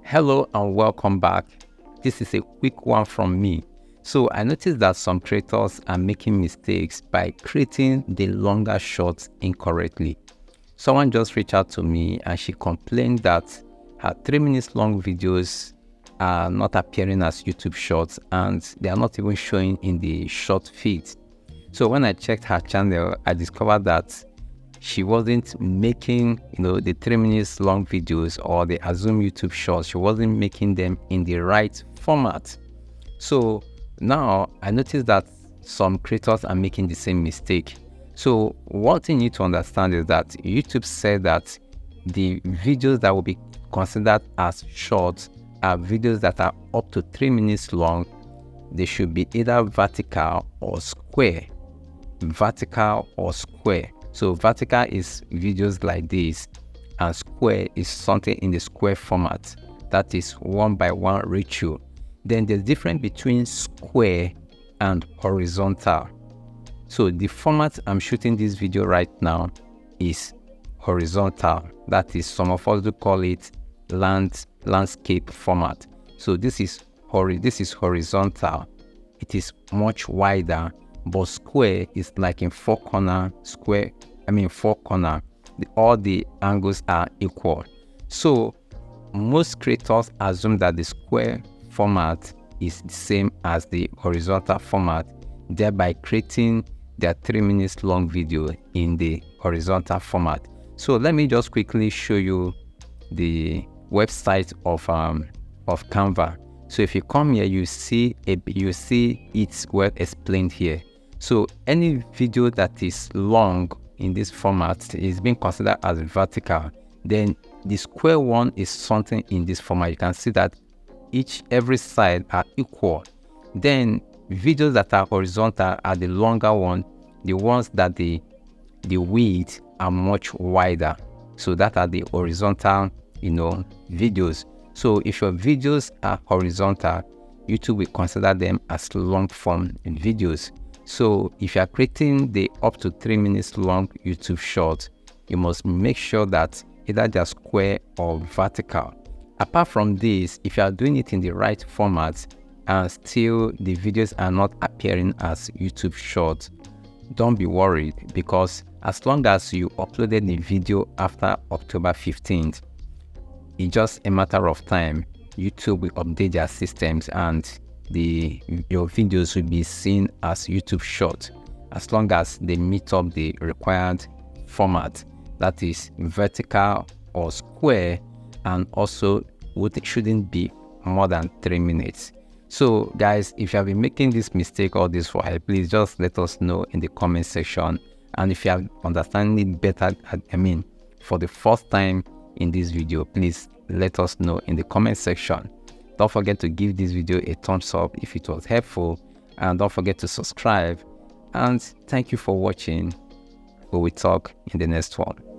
Hello and welcome back. This is a quick one from me. So I noticed that some creators are making mistakes by creating the longer shorts incorrectly. Someone just reached out to me and she complained that her 3 minutes long videos are not appearing as YouTube shorts and they are not even showing in the short feed. So when I checked her channel, I discovered that she wasn't making, the 3 minutes long videos or the assumed YouTube shorts. She wasn't making them in the right format. So now I noticed that some creators are making the same mistake. So one thing you need to understand is that YouTube said that the videos that will be considered as short are videos that are up to 3 minutes long. They should be either vertical or square. Vertical or square. So vertical is videos like this, and square is something in the square format. That is 1:1 ratio. Then there's difference between square and horizontal. So the format I'm shooting this video right now is horizontal. That is, some of us do call it landscape format. So this is horizontal. It is much wider. But square is like in four corner. All the angles are equal. So most creators assume that the square format is the same as the horizontal format, thereby creating their 3 minutes long video in the horizontal format. So let me just quickly show you the website of Canva. So if you come here, you see it's well explained here. So any video that is long in this format is being considered as vertical. Then the square one is something in this format. You can see that every side are equal. Then videos that are horizontal are the longer one, the ones that the width are much wider. So that are the horizontal, videos. So if your videos are horizontal, YouTube will consider them as long form videos. So if you are creating the up to 3 minutes long YouTube short, you must make sure that either they're square or vertical. Apart from this, if you are doing it in the right format and still the videos are not appearing as YouTube short, don't be worried, because as long as you uploaded the video after October 15th, it's just a matter of time. YouTube will update their systems and your videos will be seen as YouTube short, as long as they meet up the required format, that is vertical or square, and also it shouldn't be more than 3 minutes. So guys, if you have been making this mistake or this for help, please just let us know in the comment section. And if you are understanding it better, for the first time in this video, please let us know in the comment section. Don't forget to give this video a thumbs up if it was helpful, and don't forget to subscribe. And thank you for watching. We will talk in the next one.